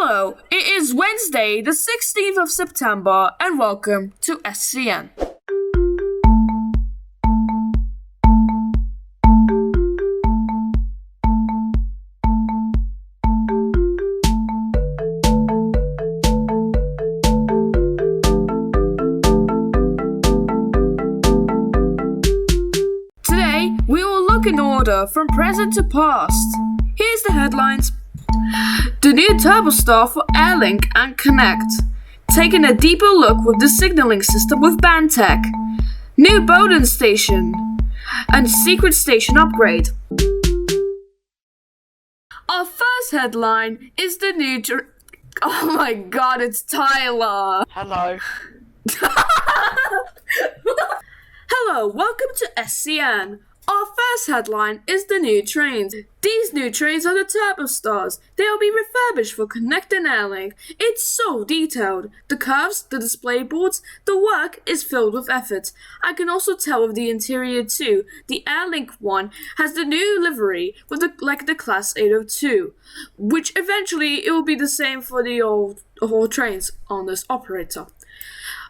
Hello, it is Wednesday, the 16th of September, and welcome to SCN. Today, we will look in order from present to past. Here's the headlines. The new turbostar for Airlink and Connect. Taking a deeper look with the signaling system with BandTech. New Bowden station. And secret station upgrade. Our first headline is the new... Oh my god, it's Tyler! Hello. Hello, welcome to SCN. Our first headline is the new trains. These new trains are the turbostars. They will be refurbished for Connect and Airlink. It's so detailed. The curves, the display boards, the work is filled with effort. I can also tell with the interior too. The Airlink one has the new livery with the Class 802, which eventually it will be the same for the old trains on this operator.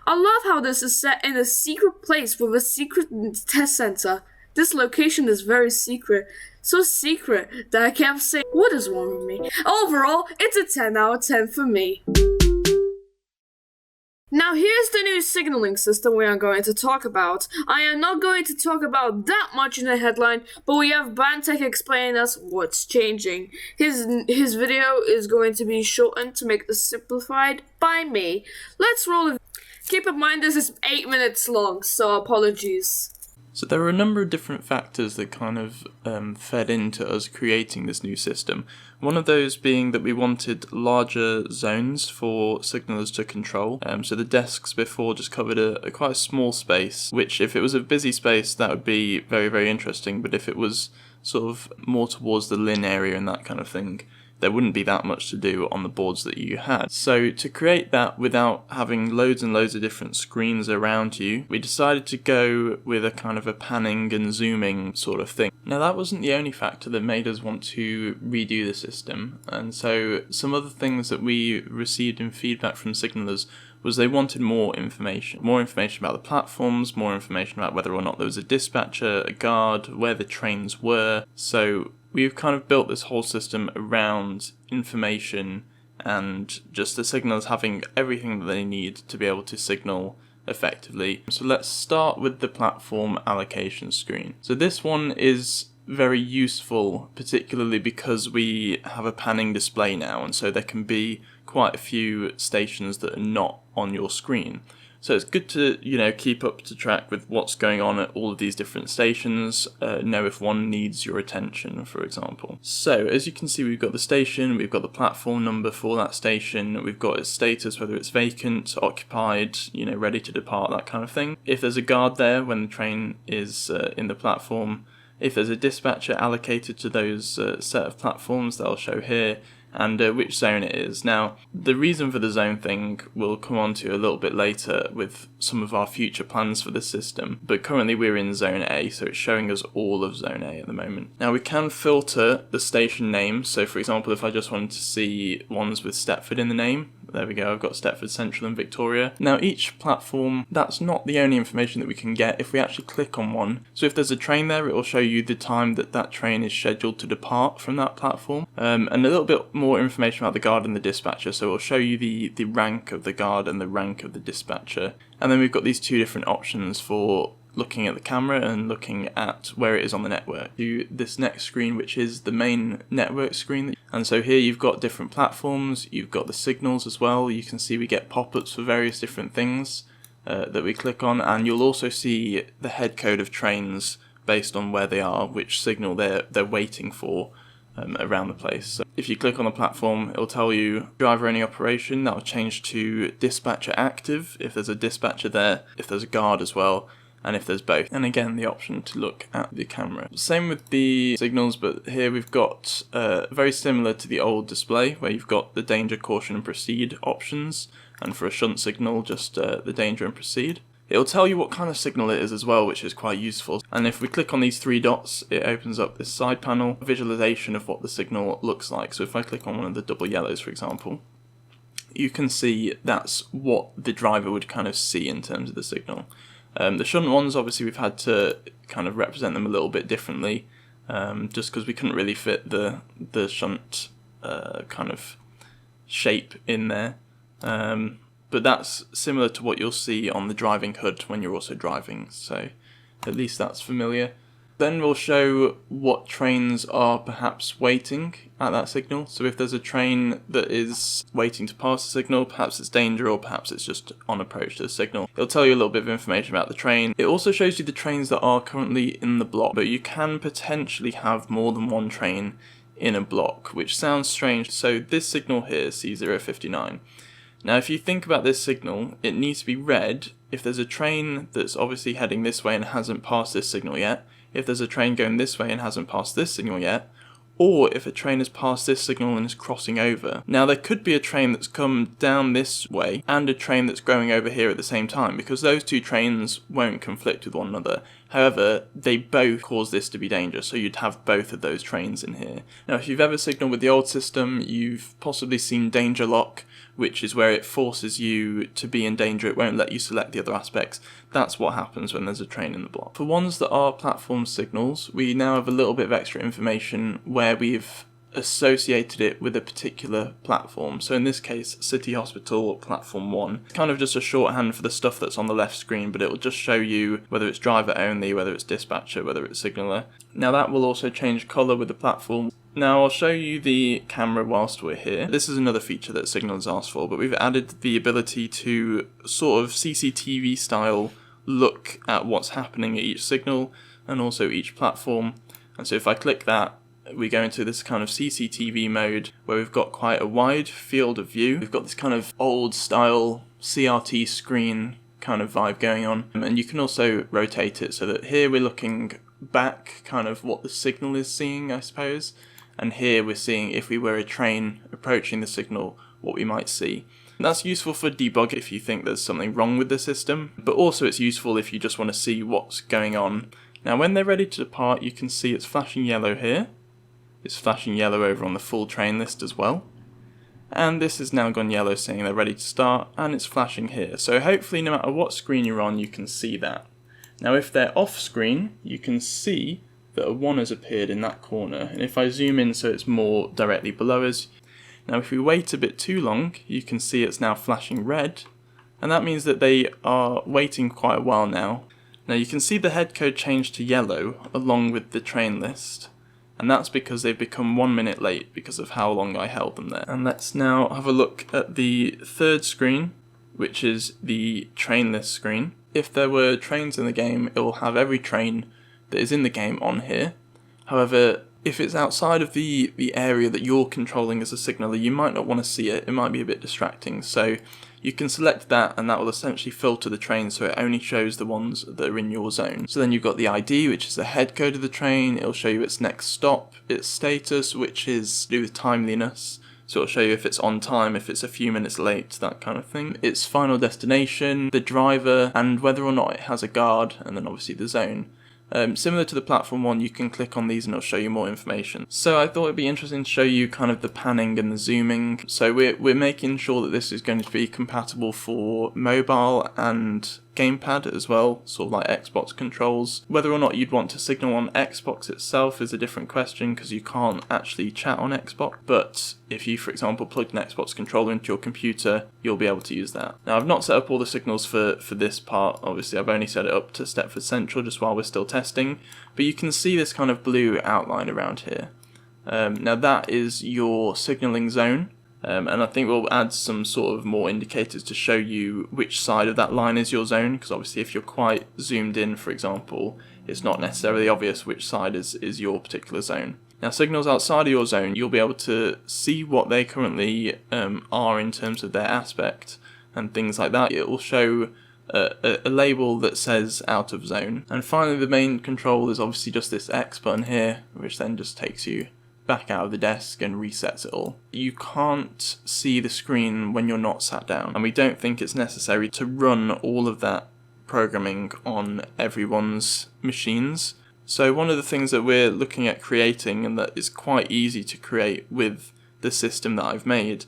I love how this is set in a secret place with a secret test center. This location is very secret. So secret that I kept saying, what is wrong with me? Overall, it's a 10 out of 10 for me. Now here's the new signaling system we are going to talk about. I am not going to talk about that much in the headline, but we have BandTech explaining us what's changing. His video is going to be shortened to make this simplified by me. Let's roll it. Keep in mind this is 8 minutes long, so apologies. So there are a number of different factors that kind of fed into us creating this new system. One of those being that we wanted larger zones for signallers to control. So the desks before just covered a quite a small space, which if it was a busy space that would be very, very interesting, but if it was sort of more towards the LIN area and that kind of thing, there wouldn't be that much to do on the boards that you had. So to create that without having loads and loads of different screens around you, we decided to go with a kind of a panning and zooming sort of thing. Now that wasn't the only factor that made us want to redo the system, and so some other things that we received in feedback from signallers was they wanted more information about the platforms, more information about whether or not there was a dispatcher, a guard, where the trains were. So we've kind of built this whole system around information and just the signallers having everything that they need to be able to signal effectively. So let's start with the platform allocation screen. So this one is very useful, particularly because we have a panning display now, and so there can be quite a few stations that are not on your screen. So it's good to, keep up to track with what's going on at all of these different stations, know if one needs your attention, for example. So as you can see, we've got the station, we've got the platform number for that station, we've got its status, whether it's vacant, occupied, ready to depart, that kind of thing. If there's a guard there when the train is in the platform, if there's a dispatcher allocated to those set of platforms, they'll show here, and which zone it is. Now, the reason for the zone thing we'll come on to a little bit later with some of our future plans for the system, but currently we're in Zone A, so it's showing us all of Zone A at the moment. Now we can filter the station names, so for example if I just wanted to see ones with Stepford in the name, there we go, I've got Stepford Central and Victoria. Now each platform, that's not the only information that we can get if we actually click on one. So if there's a train there, it will show you the time that that train is scheduled to depart from that platform, and a little bit more information about the guard and the dispatcher, so it will show you the rank of the guard and the rank of the dispatcher. And then we've got these two different options for looking at the camera and looking at where it is on the network. To this next screen, which is the main network screen. And so here you've got different platforms, you've got the signals as well. You can see we get pop-ups for various different things that we click on, and you'll also see the head code of trains based on where they are, which signal they're waiting for around the place. So if you click on the platform, it'll tell you driver only operation. That'll change to dispatcher active if there's a dispatcher there, if there's a guard as well, and if there's both. And again, the option to look at the camera. Same with the signals, but here we've got very similar to the old display where you've got the danger, caution and proceed options, and for a shunt signal just the danger and proceed. It'll tell you what kind of signal it is as well, which is quite useful. And if we click on these three dots, it opens up this side panel, visualization of what the signal looks like. So if I click on one of the double yellows, for example, you can see that's what the driver would kind of see in terms of the signal. The shunt ones, obviously we've had to kind of represent them a little bit differently, just because we couldn't really fit the shunt kind of shape in there. But that's similar to what you'll see on the driving HUD when you're also driving, so at least that's familiar. Then we'll show what trains are perhaps waiting at that signal. So if there's a train that is waiting to pass the signal, perhaps it's danger or perhaps it's just on approach to the signal. It'll tell you a little bit of information about the train. It also shows you the trains that are currently in the block, but you can potentially have more than one train in a block, which sounds strange. So this signal here, C059. Now if you think about this signal, it needs to be red if there's a train that's obviously heading this way and hasn't passed this signal yet, if there's a train going this way and hasn't passed this signal yet, or if a train has passed this signal and is crossing over. Now there could be a train that's come down this way and a train that's going over here at the same time, because those two trains won't conflict with one another. However, they both cause this to be dangerous, so you'd have both of those trains in here. Now if you've ever signalled with the old system, you've possibly seen danger lock, which is where it forces you to be in danger, it won't let you select the other aspects. That's what happens when there's a train in the block. For ones that are platform signals, we now have a little bit of extra information where we've associated it with a particular platform. So in this case, City Hospital Platform 1. It's kind of just a shorthand for the stuff that's on the left screen, but it will just show you whether it's driver only, whether it's dispatcher, whether it's signaller. Now that will also change colour with the platform. Now I'll show you the camera whilst we're here. This is another feature that Signal has asked for, but we've added the ability to sort of CCTV style look at what's happening at each signal and also each platform. And so if I click that, we go into this kind of CCTV mode where we've got quite a wide field of view. We've got this kind of old style CRT screen kind of vibe going on, and you can also rotate it so that here we're looking back, kind of what the signal is seeing, I suppose, and here we're seeing if we were a train approaching the signal, what we might see. And that's useful for debug if you think there's something wrong with the system, but also it's useful if you just want to see what's going on. Now when they're ready to depart, you can see it's flashing yellow here. It's flashing yellow over on the full train list as well. And this has now gone yellow saying they're ready to start, and it's flashing here. So hopefully no matter what screen you're on, you can see that. Now if they're off screen, you can see that a 1 has appeared in that corner. And if I zoom in so it's more directly below us, now if we wait a bit too long, you can see it's now flashing red. And that means that they are waiting quite a while now. Now you can see the head code change to yellow along with the train list. And that's because they've become 1 minute late because of how long I held them there. And let's now have a look at the third screen, which is the train list screen. If there were trains in the game, it will have every train that is in the game on here. However, if it's outside of the area that you're controlling as a signaller, you might not want to see it. It might be a bit distracting. So you can select that and that will essentially filter the train so it only shows the ones that are in your zone. So then you've got the ID, which is the head code of the train. It'll show you its next stop, its status, which is to do with timeliness. So it'll show you if it's on time, if it's a few minutes late, that kind of thing. Its final destination, the driver, and whether or not it has a guard, and then obviously the zone. Similar to the platform one, you can click on these and it'll show you more information. So I thought it'd be interesting to show you kind of the panning and the zooming. So we're making sure that this is going to be compatible for mobile and gamepad as well, sort of like Xbox controls. Whether or not you'd want to signal on Xbox itself is a different question because you can't actually chat on Xbox, but if you, for example, plugged an Xbox controller into your computer, you'll be able to use that. Now I've not set up all the signals for this part, obviously I've only set it up to Stepford Central just while we're still testing, but you can see this kind of blue outline around here. Now that is your signalling zone. And I think we'll add some sort of more indicators to show you which side of that line is your zone, because obviously if you're quite zoomed in, for example, it's not necessarily obvious which side is your particular zone. Now signals outside of your zone, you'll be able to see what they currently are in terms of their aspect and things like that. It will show a label that says out of zone. And finally the main control is obviously just this X button here, which then just takes you back out of the desk and resets it all. You can't see the screen when you're not sat down, and we don't think it's necessary to run all of that programming on everyone's machines. So one of the things that we're looking at creating, and that is quite easy to create with the system that I've made,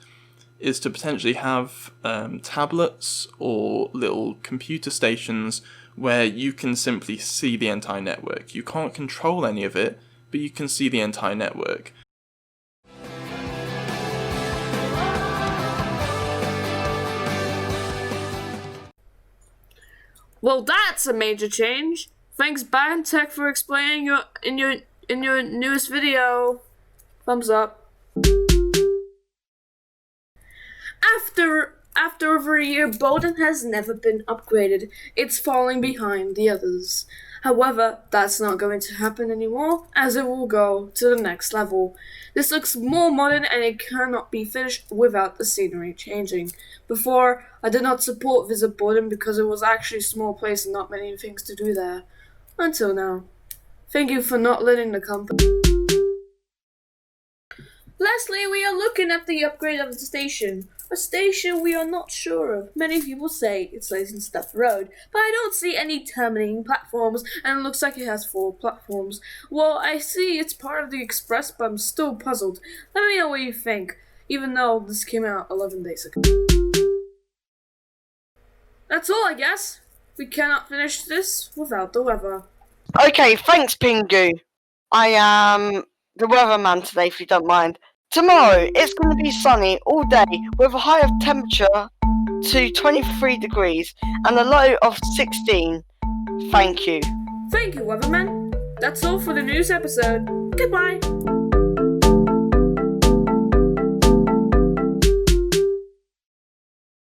is to potentially have tablets or little computer stations where you can simply see the entire network. You can't control any of it, but you can see the entire network. Well, that's a major change. Thanks, Bowden Tech, for explaining in your newest video. Thumbs up. After over a year, Bowden has never been upgraded. It's falling behind the others. However, that's not going to happen anymore, as it will go to the next level. This looks more modern and it cannot be finished without the scenery changing. Before, I did not support Visit Bowden because it was actually a small place and not many things to do there. Until now. Thank you for not letting the company. Lastly, we are looking at the upgrade of the station. A station we are not sure of. Many people say it's placed in Stuff Road, but I don't see any terminating platforms, and it looks like it has 4 platforms. Well, I see it's part of the Express, but I'm still puzzled. Let me know what you think, even though this came out 11 days ago. That's all, I guess. We cannot finish this without the weather. Okay, thanks, Pingu. I am the weatherman today, if you don't mind. Tomorrow, it's going to be sunny all day with a high of temperature to 23 degrees and a low of 16. Thank you. Thank you, weatherman. That's all for the news episode. Goodbye.